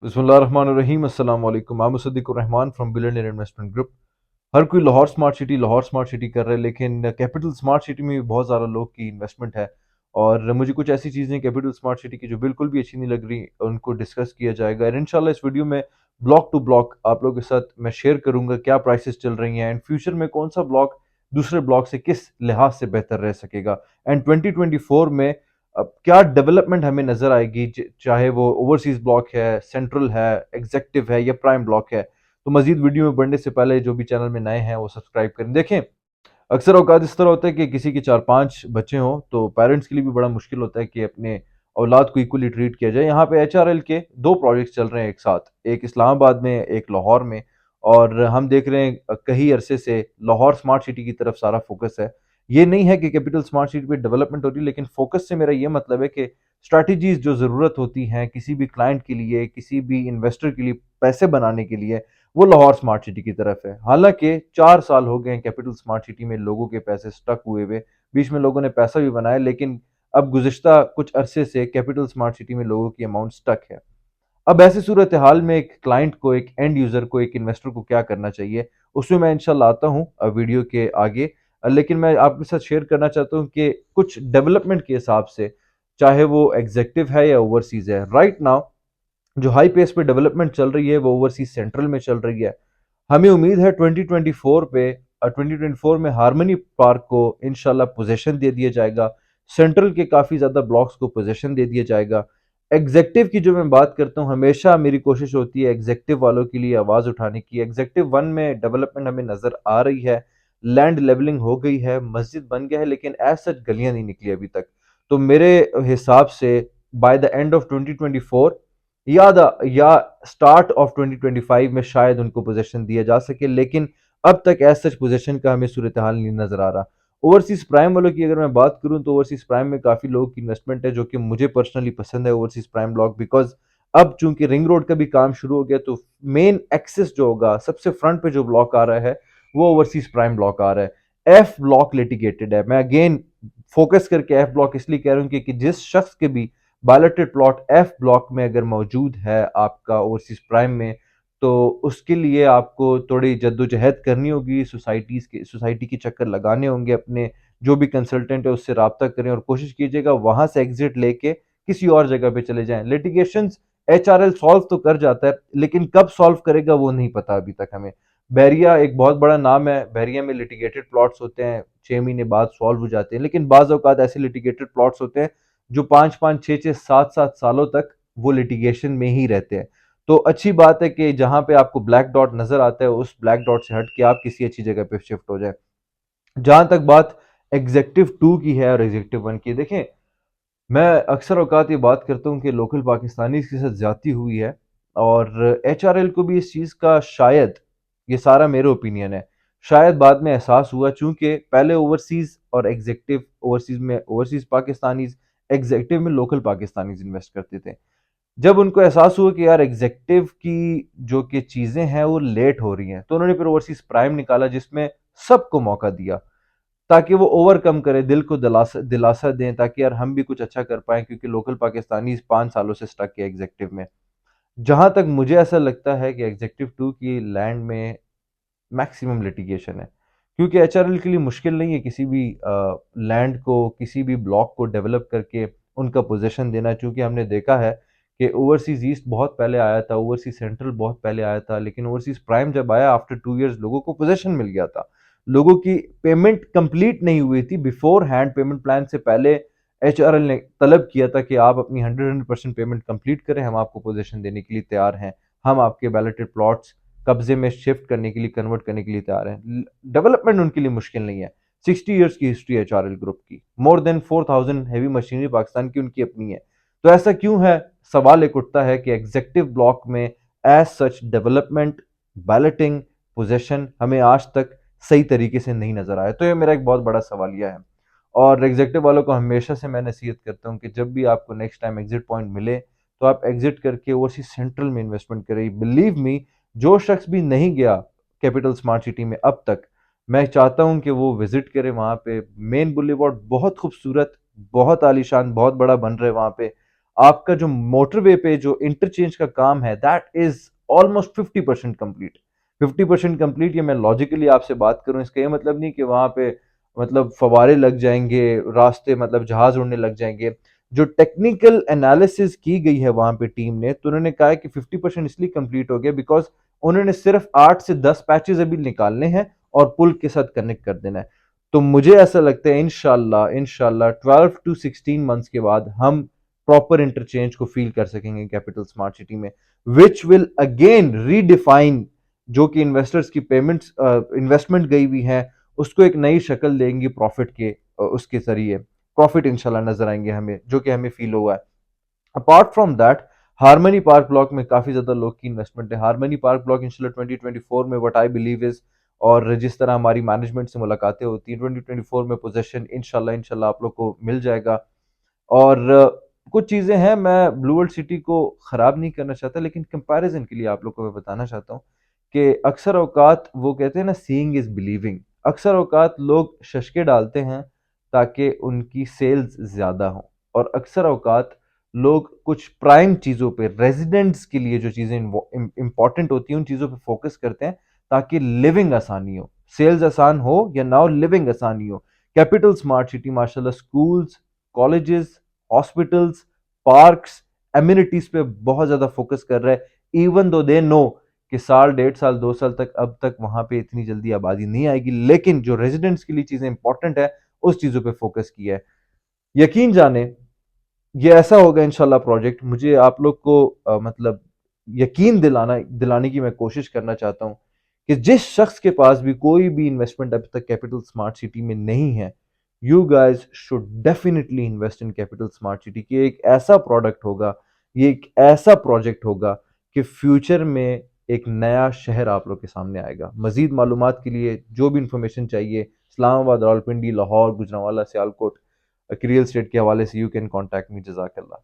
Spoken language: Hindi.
बिस्मिल्लाहिर्रहमानिर्रहीम अस्सलाम वालेकुम। I'm Sadiq Rahman from billionaire investment group. हर कोई लाहौर स्मार्ट सिटी कर रहा है, लेकिन कैपिटल स्मार्ट सिटी में भी बहुत ज़्यादा लोग की इन्वेस्टमेंट है। और मुझे कुछ ऐसी चीज़ें कैपिटल स्मार्ट सिटी की जो बिल्कुल भी अच्छी नहीं लग रही, उनको डिस्कस किया जाएगा। और इंशाल्लाह इस वीडियो में ब्लॉक टू ब्लॉक आप लोगों के साथ मैं शेयर करूंगा क्या प्राइसेस चल रही हैं एंड फ्यूचर में कौन सा ब्लॉक दूसरे ब्लॉक से किस लिहाज से बेहतर रह सकेगा। एंड 2024 में अब क्या डेवलपमेंट हमें नजर आएगी, चाहे वो ओवरसीज ब्लॉक है, सेंट्रल है, एग्जेक्टिव है या प्राइम ब्लॉक है। तो मजीद वीडियो में बढ़ने से पहले जो भी चैनल में नए हैं वो सब्सक्राइब करें। देखें, अक्सर औकात इस तरह होता है कि किसी के 4-5 बच्चे हों तो पेरेंट्स के लिए भी बड़ा मुश्किल होता है कि अपने औलाद को इक्वली ट्रीट किया जाए। यहाँ पे एचआरएल के दो प्रोजेक्ट्स चल रहे हैं एक साथ, एक इस्लामाबाद में, एक लाहौर में। और हम देख रहे हैं कई अरसे से लाहौर स्मार्ट सिटी की तरफ सारा फोकस है। ये नहीं है कि कैपिटल स्मार्ट सिटी पे डेवलपमेंट हो रही है, लेकिन फोकस से मेरा ये मतलब है कि स्ट्रैटेजीज जो ज़रूरत होती हैं किसी भी क्लाइंट के लिए, किसी भी इन्वेस्टर के लिए पैसे बनाने के लिए, वो लाहौर स्मार्ट सिटी की तरफ है। हालांकि 4 साल हो गए हैं कैपिटल स्मार्ट सिटी में लोगों के पैसे स्टक हुए हुए। बीच में लोगों ने पैसा भी बनाया, लेकिन अब गुज़िश्ता कुछ अरसे से कैपिटल स्मार्ट सिटी में लोगों की अमाउंट स्टक है। अब ऐसी सूरत हाल में एक क्लाइंट को, एक एंड यूज़र को, एक इन्वेस्टर को क्या करना चाहिए, उसमें मैं इंशाल्लाह आता हूँ वीडियो के आगे। लेकिन मैं आपके साथ शेयर करना चाहता हूँ कि कुछ डेवलपमेंट के हिसाब से, चाहे वो एग्जेक्टिव है या ओवरसीज़ है, राइट नाउ जो हाई पेस पे डेवलपमेंट चल रही है वो ओवरसीज सेंट्रल में चल रही है। हमें उम्मीद है 2024 पे 2024 में हार्मनी पार्क को इंशाल्लाह पोजेशन दे दिया जाएगा। सेंट्रल के काफ़ी ज़्यादा ब्लॉक्स को पोजेशन दे दिया जाएगा। एग्जेक्टिव की जो मैं बात करता हूँ, हमेशा मेरी कोशिश होती है एग्जेक्टिव वालों के लिए आवाज़ उठाने की। एग्जेक्टिव 1 में डेवलपमेंट हमें नज़र आ रही है, लैंड लेवलिंग हो गई है, मस्जिद बन गया है, लेकिन एज सच गलियां नहीं निकली अभी तक। तो मेरे हिसाब से बाय द एंड ऑफ 2024 या स्टार्ट ऑफ 2025 में शायद उनको पोजीशन दिया जा सके, लेकिन अब तक एज सच पोजीशन का हमें सूरत हाल नहीं नजर आ रहा। ओवरसीज प्राइम वालों की अगर मैं बात करूं तो ओवरसीज प्राइम में काफी लोगों की इन्वेस्टमेंट है, जो कि मुझे पर्सनली पसंद है ओवरसीज प्राइम ब्लॉक, बिकॉज अब चूंकि रिंग रोड का भी काम शुरू हो गया तो मेन एक्सेस जो होगा, सबसे फ्रंट पे जो ब्लॉक आ रहा है वो ओवरसीज प्राइम ब्लॉक आ रहा है। एफ ब्लॉक लिटिगेटेड है। मैं अगेन फोकस करके एफ ब्लॉक इसलिए कह रहा हूँ कि जिस शख्स के भी बैलेटेड प्लॉट एफ ब्लॉक में अगर मौजूद है आपका ओवरसीज प्राइम में, तो उसके लिए आपको थोड़ी जद्दोजहद करनी होगी, सोसाइटी के चक्कर लगाने होंगे, अपने जो भी कंसल्टेंट है उससे रब्ता करें और कोशिश कीजिएगा वहां से एग्जिट लेके किसी और जगह पे चले जाएं। लिटिगेशंस एचआरएल सॉल्व तो कर जाता है, लेकिन कब सॉल्व करेगा वो नहीं पता अभी तक हमें। बैरिया एक बहुत बड़ा नाम है, बैरिया में लिटिगेटेड प्लॉट्स होते हैं, 6 महीने बाद सॉल्व हो जाते हैं, लेकिन बाज औकात ऐसे लिटिगेटेड प्लॉट्स होते हैं जो 5-5, 6-6, 7-7 सालों तक वो लिटिगेशन में ही रहते हैं। तो अच्छी बात है कि जहां पे आपको ब्लैक डॉट नजर आता है उस ब्लैक डॉट से हट के आप किसी अच्छी जगह पे शिफ्ट हो जाए। जहां तक बात एग्जेक्टिव 2 की है और एग्जेक्टिव 1 की, देखें, मैं अक्सर औकात ये बात करता हूँ कि लोकल पाकिस्तानी के साथ ज्यादती हुई है और एचआरएल को भी इस चीज़ का शायद, ये सारा मेरे ओपिनियन है, शायद बाद में एहसास हुआ, चूंकि पहले ओवरसीज और एग्जेक्टिव, ओवरसीज में ओवरसीज पाकिस्तानीज, एग्जेक्टिव में लोकल पाकिस्तानीज इन्वेस्ट करते थे। जब उनको एहसास हुआ कि यार एग्जेक्टिव की जो कि चीज़ें हैं वो लेट हो रही हैं, तो उन्होंने फिर ओवरसीज प्राइम निकाला जिसमें सबको मौका दिया ताकि वो ओवरकम करे, दिल को दिलासा दिलासा दें ताकि यार हम भी कुछ अच्छा कर पाएं, क्योंकि लोकल पाकिस्तानी 5 सालों से स्टक है एग्जेक्टिव में। जहां तक मुझे ऐसा लगता है कि एग्जेक्टिव 2 की लैंड में मैक्सिमम लिटिगेशन है, क्योंकि एचआरएल के लिए मुश्किल नहीं है किसी भी लैंड को, किसी भी ब्लॉक को डेवलप करके उनका पोजीशन देना। चूंकि हमने देखा है कि ओवरसीज ईस्ट बहुत पहले आया था, ओवरसीज सेंट्रल बहुत पहले आया था, लेकिन ओवरसीज प्राइम जब आया आफ्टर 2 इयर्स लोगों को पोजीशन मिल गया था। लोगों की पेमेंट कंप्लीट नहीं हुई थी, बिफोर हैंड पेमेंट प्लान से पहले एचआरएल ने तलब किया था कि आप अपनी 100% पेमेंट कंप्लीट करें, हम आपको पोजीशन देने के लिए तैयार हैं, हम आपके बैलेटेड प्लॉट्स कब्जे में शिफ्ट करने के लिए, कन्वर्ट करने के लिए तैयार हैं। डेवलपमेंट उनके लिए मुश्किल नहीं है। 60 ईयर्स की हिस्ट्री है एचआरएल ग्रुप की, more than 4000 heavy machinery Pakistan की उनकी अपनी है। तो ऐसा क्यों है, सवाल एक उठता है कि एग्जेक्टिव ब्लॉक में as such development, balloting, possession हमें आज तक सही तरीके से नहीं नजर आया। तो ये मेरा एक बहुत बड़ा सवालिया है और एग्जेक्टिव वालों को हमेशा से मैं नसीहत करता हूँ कि जब भी आपको नेक्स्ट टाइम एग्जिट पॉइंट मिले तो आप एग्जिट करके ओवरसीज सेंट्रल में इन्वेस्टमेंट करें। बिलीव मी, जो शख्स भी नहीं गया कैपिटल स्मार्ट सिटी में अब तक, मैं चाहता हूं कि वो विजिट करे। वहां पे मेन बुलेवार्ड बहुत खूबसूरत, बहुत आलीशान, बहुत बड़ा बन रहा है वहां पे। आपका जो मोटरवे पे जो इंटरचेंज का काम है that is almost 50% complete. 50% complete, ये मैं लॉजिकली आपसे बात करूं, इसका ये मतलब नहीं कि वहां पे मतलब फवारे लग जाएंगे, रास्ते मतलब जहाज उड़ने लग जाएंगे। जो टेक्निकल एनालिसिस की गई है वहां पे टीम ने, तो उन्होंने कहा है कि 50% इसलिए कंप्लीट हो गया बिकॉज उन्होंने सिर्फ 8 से 10 पैचेस अभी निकालने हैं और पुल के साथ कनेक्ट कर देना है। तो मुझे ऐसा लगता है इंशाल्लाह इंशाल्लाह 12 to 16 मंथ्स के बाद हम प्रॉपर इंटरचेंज को फील कर सकेंगे कैपिटल स्मार्ट सिटी में, विच विल अगेन रीडिफाइन जो कि इन्वेस्टर्स की पेमेंट्स इन्वेस्टमेंट गई हुई है उसको एक नई शक्ल देंगी प्रॉफिट के, उसके जरिए प्रॉफिट इंशाल्लाह नजर आएंगे हमें, जो कि हमें फील हुआ है। Apart from that, harmony park block में काफी ज्यादा लोग की इन्वेस्टमेंट है। हार्मनी पार्क ब्लॉक इंशाल्लाह 2024 में व्हाट आई बिलीव इज, और जिस तरह हमारी मैनेजमेंट से मुलाकातें होती हैं 2024 में पोजेशन इंशाल्लाह इंशाल्लाह आप लोग को मिल जाएगा। और कुछ चीज़ें हैं, मैं ब्लू वर्ल्ड सिटी को ख़राब नहीं करना चाहता, लेकिन कंपैरिजन के लिए आप लोग को मैं बताना चाहता हूँ कि अक्सर औकात वो कहते हैं ना, सीइंग इज़ बिलीविंग। अक्सर औकात लोग शशके डालते हैं ताकि उनकी सेल्स ज़्यादा हों, और अक्सर औकात लोग कुछ प्राइम चीज़ों पे, रेजिडेंट्स के लिए जो चीज़ें इंपॉर्टेंट होती हैं उन चीज़ों पे फोकस करते हैं ताकि लिविंग आसानी हो, सेल्स आसान हो या ना हो, लिविंग आसानी हो। कैपिटल स्मार्ट सिटी माशाल्लाह schools, colleges, hospitals, parks, amenities पे बहुत ज्यादा फोकस कर रहा है, इवन दो दे नो कि साल, 1.5 साल, 2 साल तक अब तक वहां पे इतनी जल्दी आबादी नहीं आएगी, लेकिन जो रेजिडेंट्स के लिए चीजें इंपॉर्टेंट है उस चीजों पे फोकस किया है। यकीन जाने ये ऐसा होगा इंशाल्लाह प्रोजेक्ट, मुझे आप लोग को मतलब यकीन दिलाने की मैं कोशिश करना चाहता हूं कि जिस शख्स के पास भी कोई भी इन्वेस्टमेंट अभी तक कैपिटल स्मार्ट सिटी में नहीं है, you guys should definitely invest in capital smart city, कि एक ऐसा प्रोडक्ट होगा, ये एक ऐसा प्रोजेक्ट होगा कि फ्यूचर में एक नया शहर आप लोग के सामने आएगा। मजीद मालूमात के लिए जो भी इंफॉर्मेशन चाहिए, इस्लामाबाद, रावलपिंडी, लाहौर, गुजरांवाला, सियालकोट की रियल एस्टेट के हवाले से, यू कैन कॉन्टैक्ट मी। जज़ाकल्लाह।